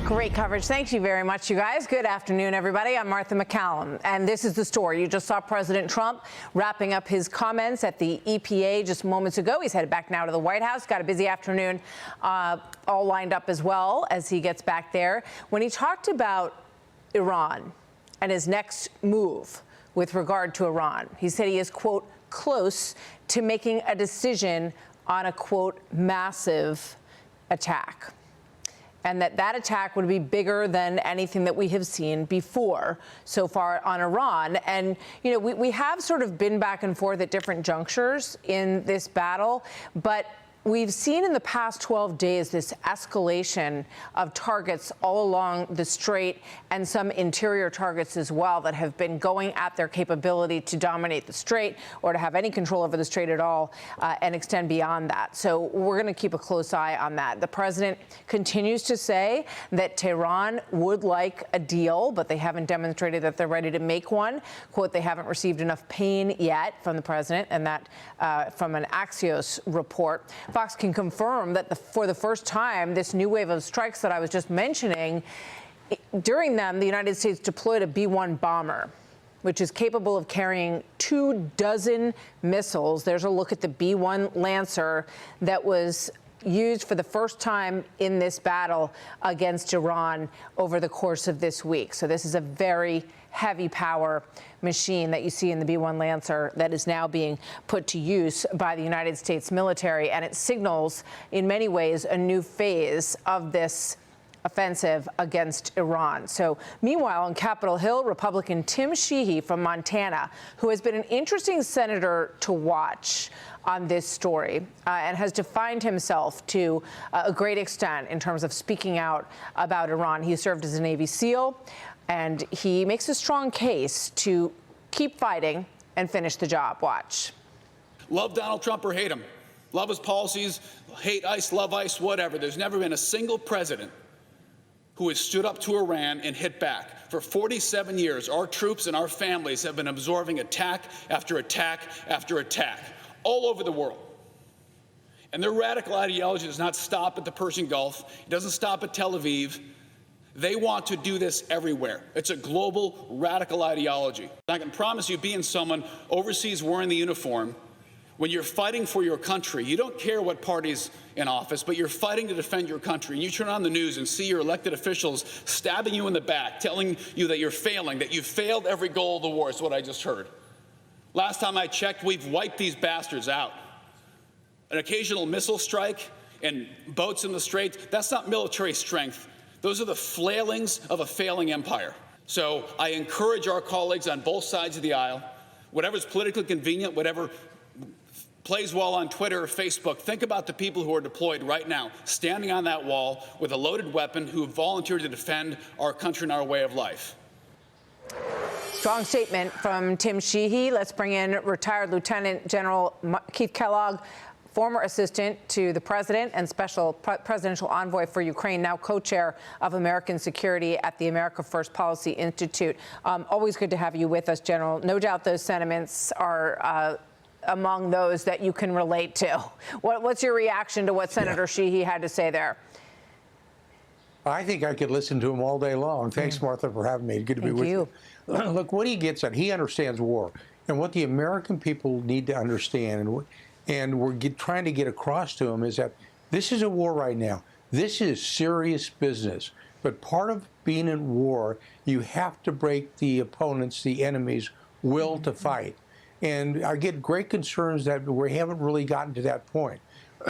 Great coverage. Thank you very much, you guys. Good afternoon, everybody. I'm Martha McCallum, and this is the story. You just saw President Trump wrapping up his comments at the EPA just moments ago. He's headed back now to the White House. Got a busy afternoon all lined up as well as he gets back there. When he talked about Iran and his next move with regard to Iran, he said he is, quote, close to making a decision on a, quote, massive attack. And that attack would be bigger than anything that we have seen before so far on Iran. And, you know, we have sort of been back and forth at different junctures in this battle, but we've seen in the past 12 days this escalation of targets all along the strait and some interior targets as well that have been going at their capability to dominate the strait or to have any control over the strait at all and extend beyond that. So we're going to keep a close eye on that. The president continues to say that Tehran would like a deal, but they haven't demonstrated that they're ready to make one. Quote, they haven't received enough pain yet from the president, and that from an Axios report. Fox can confirm that for the first time, this new wave of strikes that I was just mentioning, during them, the United States deployed a B-1 bomber, which is capable of carrying 24 missiles. There's a look at the B-1 Lancer that was used for the first time in this battle against Iran over the course of this week. So this is a very heavy power machine that you see in the B-1 Lancer that is now being put to use by the United States military. And it signals, in many ways, a new phase of this offensive against Iran. So meanwhile, on Capitol Hill, Republican Tim Sheehy from Montana, who has been an interesting senator to watch on this story and has defined himself to a great extent in terms of speaking out about Iran. He served as a Navy SEAL, and he makes a strong case to keep fighting and finish the job. Watch. Love Donald Trump or hate him. Love his policies, hate ICE, love ICE, whatever. There's never been a single president who has stood up to Iran and hit back. For 47 years, our troops and our families have been absorbing attack after attack after attack all over the world. And their radical ideology does not stop at the Persian Gulf. It doesn't stop at Tel Aviv. They want to do this everywhere. It's a global radical ideology. I can promise you, being someone overseas wearing the uniform, when you're fighting for your country, you don't care what party's in office, but you're fighting to defend your country. And you turn on the news and see your elected officials stabbing you in the back, telling you that you're failing, that you've failed every goal of the war, is what I just heard. Last time I checked, we've wiped these bastards out. An occasional missile strike and boats in the Straits, that's not military strength. Those are the flailings of a failing empire. So I encourage our colleagues on both sides of the aisle, whatever's politically convenient, whatever plays well on Twitter or Facebook, think about the people who are deployed right now, standing on that wall with a loaded weapon, who have volunteered to defend our country and our way of life. Strong statement from Tim Sheehy. Let's bring in retired Lieutenant General Keith Kellogg, former assistant to the president and special presidential envoy for Ukraine, now co-chair of American Security at the America First Policy Institute. Always good to have you with us, General. No doubt those sentiments are among those that you can relate to. What's your reaction to what Senator Sheehy had to say there? I think I could listen to him all day long. Thanks, Martha, for having me. Good to be with you. Look, what he gets at, he understands war. And what the American people need to understand, and we're trying to get across to him, is that this is a war right now. This is serious business. But part of being in war, you have to break the opponent's, the enemy's will to fight. And I get great concerns that we haven't really gotten to that point.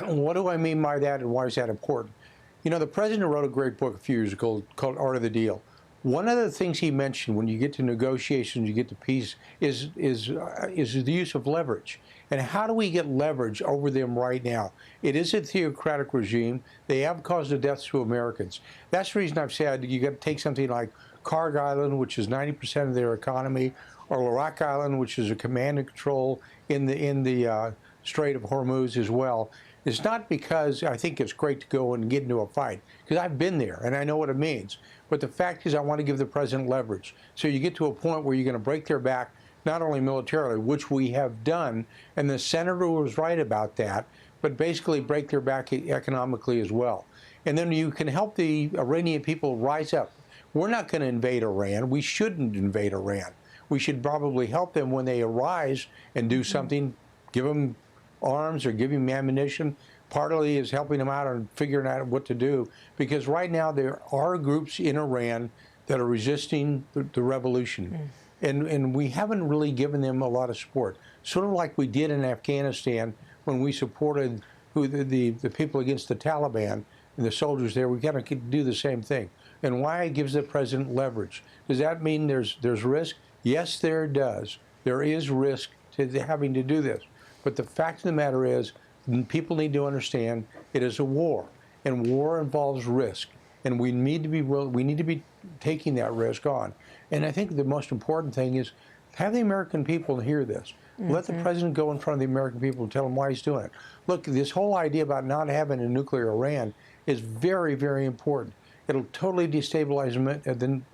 What do I mean by that, and why is that important? You know, the president wrote a great book a few years ago called Art of the Deal. One of the things he mentioned when you get to negotiations, you get to peace, is the use of leverage. And how do we get leverage over them right now? It is a theocratic regime. They have caused the deaths to Americans. That's the reason I've said you got to take something like Karg Island, which is 90% of their economy, or Larak Island, which is a command and control in the Strait of Hormuz as well. It's not because I think it's great to go and get into a fight, because I've been there and I know what it means. But the fact is, I want to give the president leverage. So you get to a point where you're going to break their back, not only militarily, which we have done, and the senator was right about that, but basically break their back economically as well. And then you can help the Iranian people rise up. We're not going to invade Iran. We shouldn't invade Iran. We should probably help them when they arise and do something, give them arms or give them ammunition. Partly is helping them out and figuring out what to do, because right now there are groups in Iran that are resisting the revolution. And we haven't really given them a lot of support. Sort of like we did in Afghanistan when we supported the people against the Taliban and the soldiers there. We've got to do the same thing. And why it gives the president leverage. Does that mean there's risk? Yes, there does. There is risk to having to do this. But the fact of the matter is, people need to understand it is a war, and war involves risk, and we need to be taking that risk on. And I think the most important thing is have the American people hear this. Let the president go in front of the American people and tell them why he's doing it. Look, this whole idea about not having a nuclear Iran is very, very important. It'll totally destabilize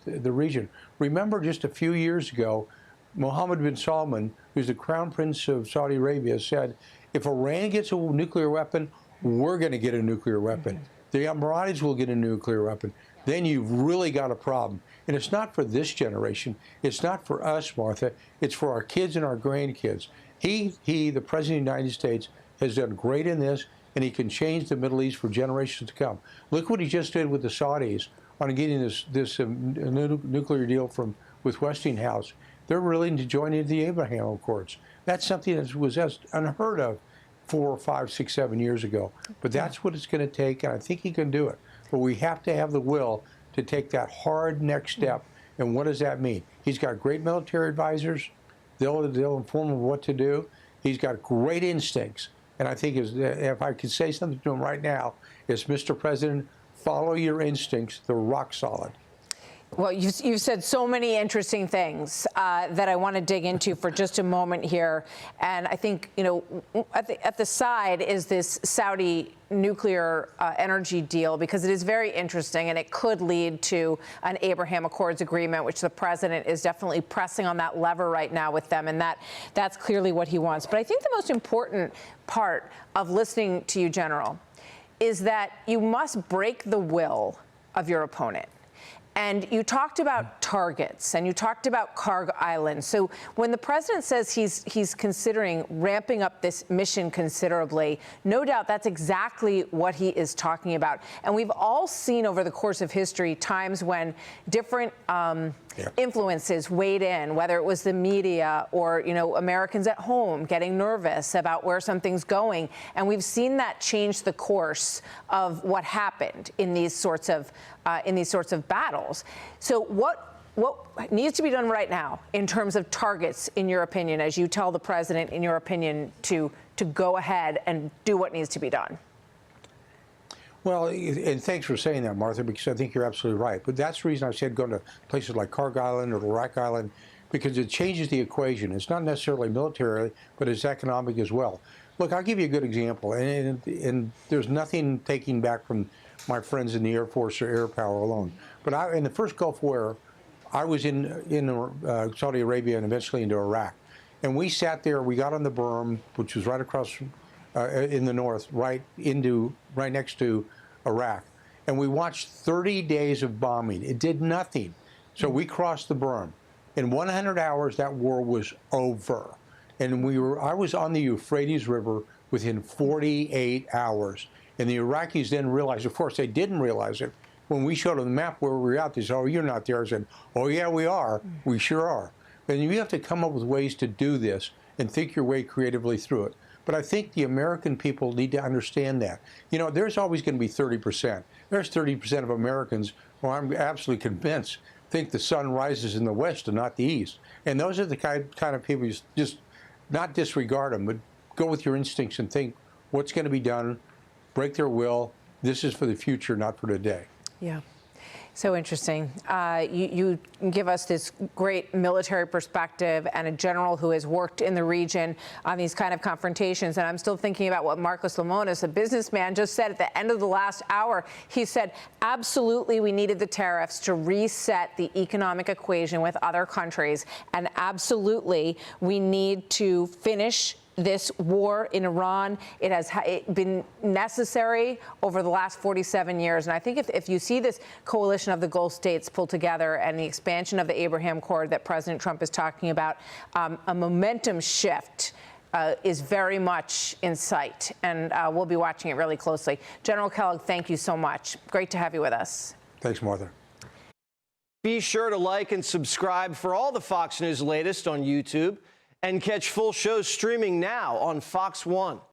the region. Remember, just a few years ago, Mohammed bin Salman, who's the crown prince of Saudi Arabia, said, if Iran gets a nuclear weapon, we're going to get a nuclear weapon. The Emiratis will get a nuclear weapon. Then you've really got a problem. And it's not for this generation. It's not for us, Martha. It's for our kids and our grandkids. He, the President of the United States, has done great in this, and he can change the Middle East for generations to come. Look what he just did with the Saudis on getting this nuclear deal with Westinghouse. They're willing to join into the Abraham Accords. That's something that was just unheard of 4, 5, 6, 7 years ago. But that's what it's going to take, and I think he can do it. But we have to have the will to take that hard next step. And what does that mean? He's got great military advisors. They'll inform him what to do. He's got great instincts. And I think if I could say something to him right now, it's, Mr. President, follow your instincts. They're rock solid. Well, you've said so many interesting things that I want to dig into for just a moment here. And I think, at the side is this Saudi nuclear energy deal, because it is very interesting, and it could lead to an Abraham Accords agreement, which the president is definitely pressing on that lever right now with them. And that's clearly what he wants. But I think the most important part of listening to you, General, is that you must break the will of your opponent. And you talked about targets, and you talked about Carg Island. So when the president says he's considering ramping up this mission considerably, no doubt that's exactly what he is talking about. And we've all seen over the course of history times when different influences weighed in, whether it was the media or, Americans at home getting nervous about where something's going. And we've seen that change the course of what happened in these sorts of battles. So what needs to be done right now in terms of targets, in your opinion, as you tell the president, in your opinion, to go ahead and do what needs to be done? Well, and thanks for saying that, Martha, because I think you're absolutely right. But that's the reason I said going to places like Carg Island or Iraq Island, because it changes the equation. It's not necessarily military, but it's economic as well. Look, I'll give you a good example, and there's nothing taking back from my friends in the Air Force or air power alone. But in the first Gulf War, I was in Saudi Arabia and eventually into Iraq. And we sat there, we got on the berm, which was right across in the north, right next to Iraq. And we watched 30 days of bombing. It did nothing. So we crossed the berm. In 100 hours, that war was over. And I was on the Euphrates River within 48 hours. And the Iraqis then realized, of course, they didn't realize it. When we showed them the map where we were out, they said, oh, you're not there. I said, oh, yeah, we are. We sure are. And you have to come up with ways to do this and think your way creatively through it. But I think the American people need to understand that. There's always going to be 30%. There's 30% of Americans who I'm absolutely convinced think the sun rises in the west and not the east. And those are the kind of people you just not disregard them, but go with your instincts and think what's going to be done, break their will. This is for the future, not for today. Yeah. So interesting. You give us this great military perspective and a general who has worked in the region on these kind of confrontations. And I'm still thinking about what Marcos Lemonis, a businessman, just said at the end of the last hour. He said, absolutely, we needed the tariffs to reset the economic equation with other countries. And absolutely, we need to finish this war in Iran. It has been necessary over the last 47 years. And I think if you see this coalition of the Gulf states pulled together and the expansion of the Abraham Accord that President Trump is talking about, a momentum shift is very much in sight. And we'll be watching it really closely. General Kellogg, thank you so much. Great to have you with us. Thanks, Martha. Be sure to like and subscribe for all the Fox News latest on YouTube, and catch full shows streaming now on Fox One.